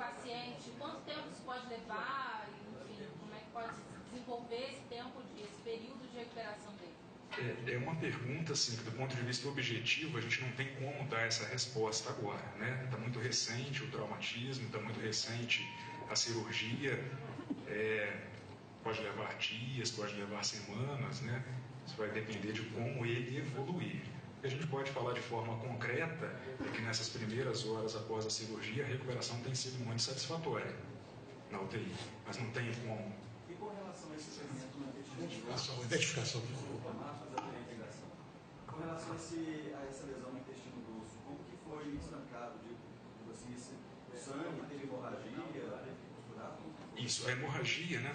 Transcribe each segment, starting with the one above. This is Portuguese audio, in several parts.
paciente, quanto tempo isso pode levar, enfim, como é que pode desenvolver esse período de recuperação dele? É uma pergunta, assim, que do ponto de vista objetivo, a gente não tem como dar essa resposta agora, né? Está muito recente o traumatismo, está muito recente a cirurgia, pode levar dias, pode levar semanas, né? Isso vai depender de como ele evoluir. O que a gente pode falar de forma concreta é que nessas primeiras horas após a cirurgia, a recuperação tem sido muito satisfatória na UTI, mas não tem como. E com relação a esse segmento no Identificação, por favor. Com relação a essa lesão no intestino grosso, como que foi estancado? Assim, o sangue teve hemorragia, costurado? Isso, a hemorragia, né,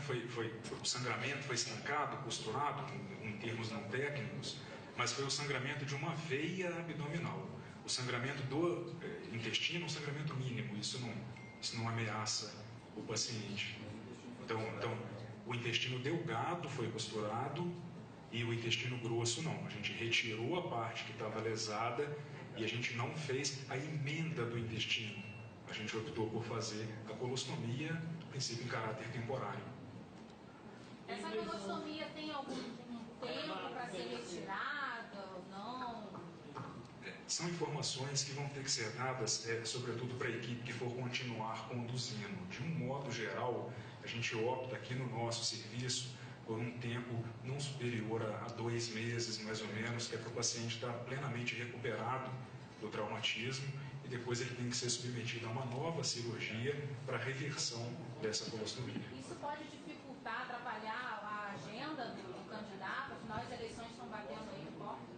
o sangramento foi estancado, costurado, em termos não técnicos, mas foi o sangramento de uma veia abdominal. O sangramento do intestino é um sangramento mínimo, isso não ameaça o paciente. Então, o intestino delgado foi costurado e o intestino grosso não. A gente retirou a parte que estava lesada e a gente não fez a emenda do intestino. A gente optou por fazer a colostomia, no princípio em caráter temporário. Essa colostomia tem algum tempo para ser retirada ou não? São informações que vão ter que ser dadas, sobretudo para a equipe que for continuar conduzindo. De um modo geral, a gente opta aqui no nosso serviço por um tempo não superior a 2 meses, mais ou menos, que é para o paciente estar plenamente recuperado do traumatismo e depois ele tem que ser submetido a uma nova cirurgia para reversão dessa colostomia. Isso pode dificultar, atrapalhar a agenda do candidato? Afinal, as eleições estão batendo aí de porta?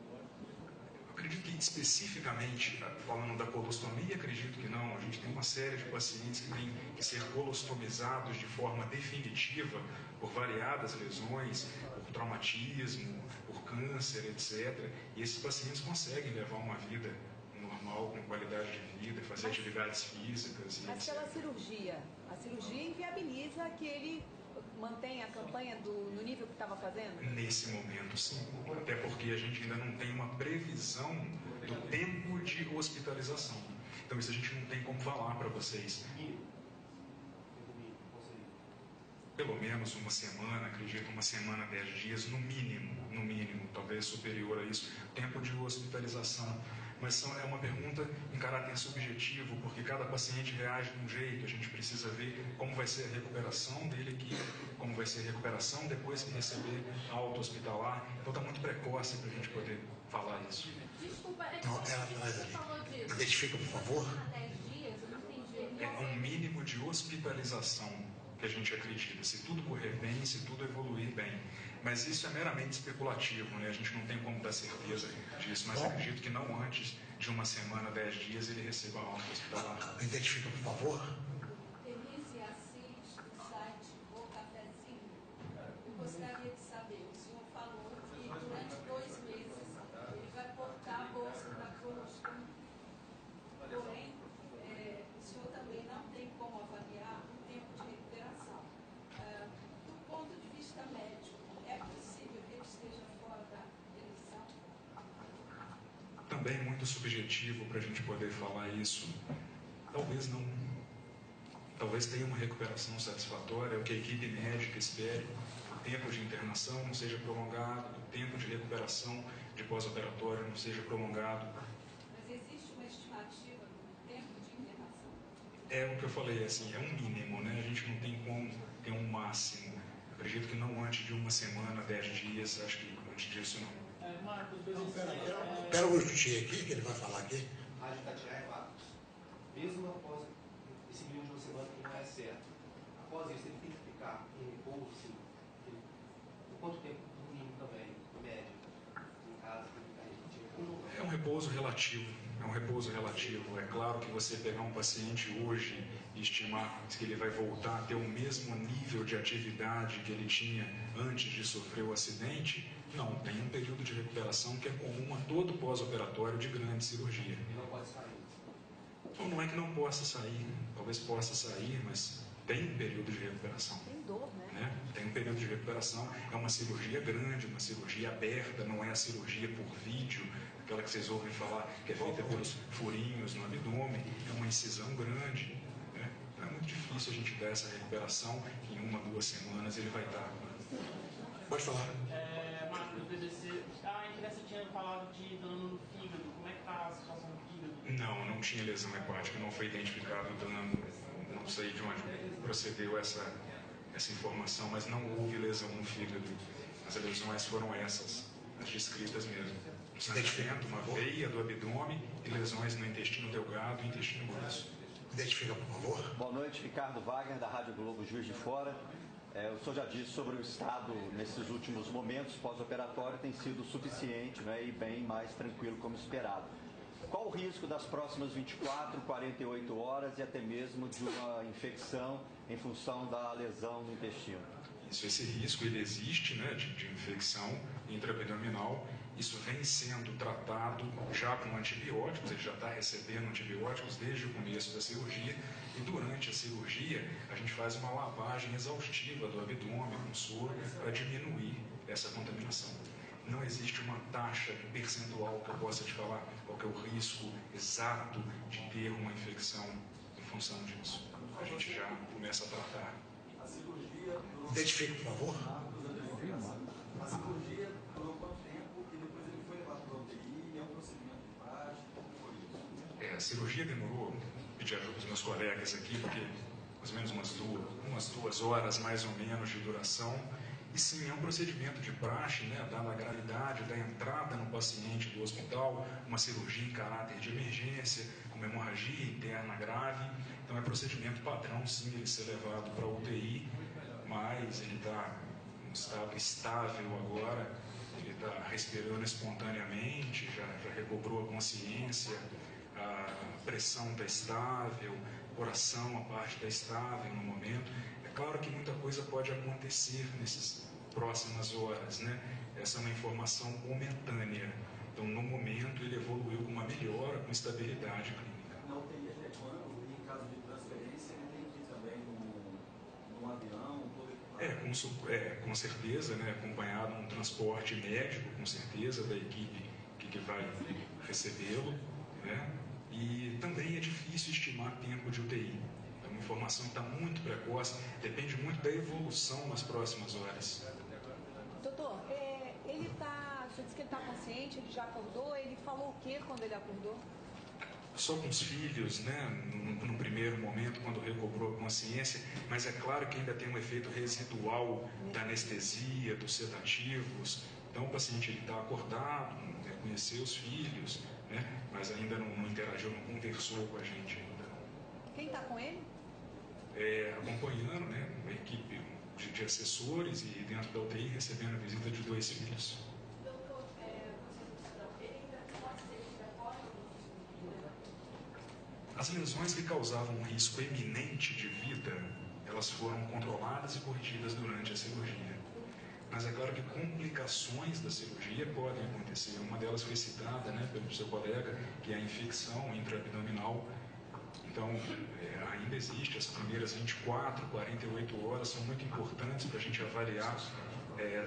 Acredito que especificamente, falando da colostomia, acredito que não. A gente tem uma série de pacientes que têm que ser colostomizados de forma definitiva por variadas lesões, por traumatismo, por câncer, etc. E esses pacientes conseguem levar uma vida normal, com qualidade de vida, fazer atividades físicas. Mas pela cirurgia, a cirurgia inviabiliza que ele mantém a campanha no nível que estava fazendo? Nesse momento, sim. Até porque a gente ainda não tem uma previsão do tempo de hospitalização. Então, isso a gente não tem como falar para vocês. Pelo menos uma semana, acredito, 1 semana, 10 dias, no mínimo, talvez superior a isso, tempo de hospitalização. Mas é uma pergunta em caráter subjetivo, porque cada paciente reage de um jeito, a gente precisa ver como vai ser a recuperação dele aqui, como vai ser a recuperação depois que receber alta hospitalar. Então está muito precoce para a gente poder falar isso. Desculpa, Você falou disso. Identifica, por favor. 10 dias, eu não entendi. É um mínimo de hospitalização que a gente acredita, se tudo correr bem, se tudo evoluir bem. Mas isso é meramente especulativo, né? A gente não tem como dar certeza disso, mas acredito que não antes de 1 semana, 10 dias, ele receba a alta hospitalar. Identifica, por favor. Denise Assis, do site O Cafezinho. Eu gostaria de saber, o senhor falou que durante 2 meses ele vai portar a bolsa da colostomia. Porém, o senhor também não tem como avaliar o tempo de recuperação. Do ponto de vista médico, é possível que ele esteja fora da eleição? Também muito subjetivo para a gente poder falar isso. Talvez não. Talvez tenha uma recuperação satisfatória, o que a equipe médica espere. O tempo de internação não seja prolongado, o tempo de recuperação de pós-operatório não seja prolongado. Mas existe uma estimativa do tempo de internação? É o que eu falei, assim, é um mínimo, né? A gente não tem como ter um máximo. Acredito que não antes de 1 semana, 10 dias, acho que antes disso não. Marcos, Espera um minutinho aqui, que ele vai falar aqui. Rádio Tatiaia e Marcos. Mesmo após esse período de 1 semana que não é certo, após isso ele tem que ficar em repouso, sim. Por quanto tempo, no mínimo também, em média, em casa, É um repouso relativo, É claro que você pegar um paciente hoje e estimar que ele vai voltar a ter o mesmo nível de atividade que ele tinha antes de sofrer o acidente, não, tem um período de recuperação que é comum a todo pós-operatório de grande cirurgia. Ele não pode sair. Ou não é que não possa sair, talvez possa sair, mas tem um período de recuperação. Tem dor, né? Tem um período de recuperação, é uma cirurgia grande, uma cirurgia aberta, não é a cirurgia por vídeo, aquela que vocês ouvem falar que é feita pelos furinhos no abdômen, é uma incisão grande, né? É muito difícil a gente dar essa recuperação. Em 1 a 2 semanas ele vai estar. Pode falar. Marcos, BBC, a imprensa tinha falado de dano no fígado. Como é que está a situação do fígado? Não tinha lesão hepática, não foi identificado dano. Não sei de onde procedeu essa informação, mas não houve lesão no fígado. As lesões foram essas, as descritas mesmo. Sangramento, uma veia do abdômen e lesões no intestino delgado e intestino grosso. Identifica, por favor. Boa noite, Ricardo Wagner, da Rádio Globo Juiz de Fora. O senhor já disse sobre o estado nesses últimos momentos pós-operatório tem sido suficiente, né, e bem mais tranquilo como esperado. Qual o risco das próximas 24, 48 horas e até mesmo de uma infecção em função da lesão no intestino? Esse risco ele existe, né, de infecção intraabdominal. Isso vem sendo tratado já com antibióticos, ele já está recebendo antibióticos desde o começo da cirurgia, e durante a cirurgia a gente faz uma lavagem exaustiva do abdômen com soro para diminuir essa contaminação. Não existe uma taxa de percentual que eu possa te falar qual que é o risco exato de ter uma infecção em função disso. A gente já começa a tratar. A cirurgia... Identifique, por favor. A cirurgia durou quanto tempo e depois ele foi levado para a UTI e é um procedimento de prática? Como foi isso? A cirurgia demorou, pedi ajuda dos meus colegas aqui, porque mais ou menos umas duas horas mais ou menos de duração. E sim, é um procedimento de praxe, né, dada a gravidade da entrada no paciente do hospital, uma cirurgia em caráter de emergência, uma hemorragia interna grave. Então é procedimento padrão, sim, ele ser levado para a UTI, mas ele está em um estado estável agora, ele está respirando espontaneamente, já recobrou a consciência, a pressão está estável, o coração, a parte está estável no momento. É claro que muita coisa pode acontecer nessas próximas horas, né? Essa é uma informação momentânea. Então, no momento, ele evoluiu com uma melhora, com estabilidade clínica. Na UTI até quando? E em caso de transferência, ele tem que ir também num avião, todo equipamento? Com certeza, né? Acompanhado um transporte médico, com certeza, da equipe que vai recebê-lo, né? E também é difícil estimar tempo de UTI. Então, a informação está muito precoce, depende muito da evolução nas próximas horas. Doutor, ele tá, o senhor disse que ele está consciente, ele já acordou, ele falou o que quando ele acordou? Só com os filhos, né, no primeiro momento, quando recobrou a consciência, mas é claro que ainda tem um efeito residual da anestesia, dos sedativos. Então o paciente está acordado, reconheceu os filhos, né, mas ainda não interagiu, não conversou com a gente ainda. Quem está com ele? Acompanhando, né, uma equipe de assessores e dentro da UTI recebendo a visita de 2 filhos. Doutor, ele ainda pode ser respiratório? As lesões que causavam um risco eminente de vida, elas foram controladas e corrigidas durante a cirurgia. Mas é claro que complicações da cirurgia podem acontecer. Uma delas foi citada, né, pelo seu colega, que é a infecção intraabdominal. Então, ainda existe, as primeiras 24, 48 horas são muito importantes para a gente avaliar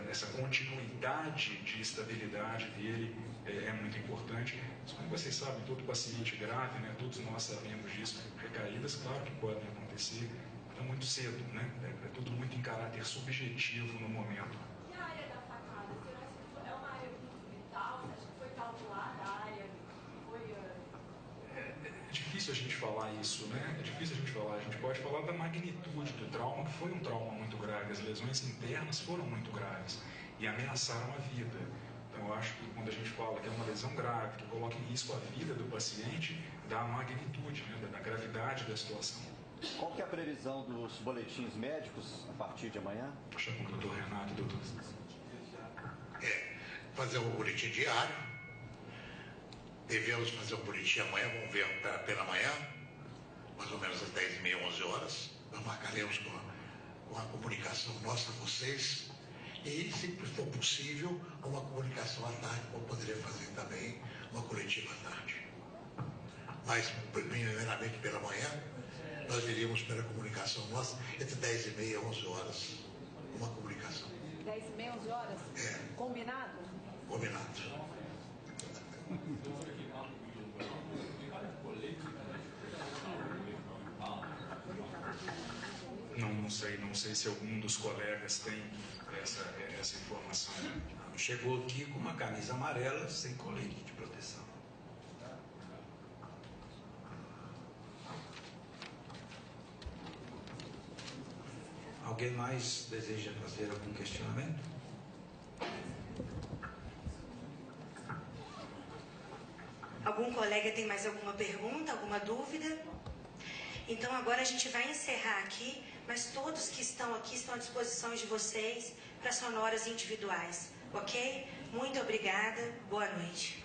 essa continuidade de estabilidade dele, é muito importante. Mas, como vocês sabem, todo paciente grave, né, todos nós sabemos disso, recaídas, claro que podem acontecer, então muito cedo, né, é tudo muito em caráter subjetivo no momento. E a área da facada? É uma área muito vital? Você acha que foi calculada a área? É difícil a gente falar isso, né? É difícil a gente falar. A gente pode falar da magnitude do trauma, que foi um trauma muito grave. As lesões internas foram muito graves e ameaçaram a vida. Então, eu acho que quando a gente fala que é uma lesão grave, que coloca em risco a vida do paciente, dá a magnitude, né, da gravidade da situação. Qual que é a previsão dos boletins médicos a partir de amanhã? Acho que o doutor Renato, doutor. Fazer um boletim diário. Devemos fazer um boletim amanhã, vamos ver pela manhã, mais ou menos às 10h30, 11 horas. Nós marcaremos com a comunicação nossa a vocês. E, se for possível, uma comunicação à tarde, como poderia fazer também uma coletiva à tarde. Mas, primeiramente pela manhã, nós iríamos pela comunicação nossa entre 10h30 e 11 horas. Uma comunicação. 10h30, 11 horas? Combinado? Combinado. Não sei se algum dos colegas tem essa informação. Chegou aqui com uma camisa amarela, sem colete de proteção. Alguém mais deseja fazer algum questionamento? Algum colega tem mais alguma pergunta, alguma dúvida? Então agora a gente vai encerrar aqui, mas todos que estão aqui estão à disposição de vocês para sonoras individuais, ok? Muito obrigada, boa noite.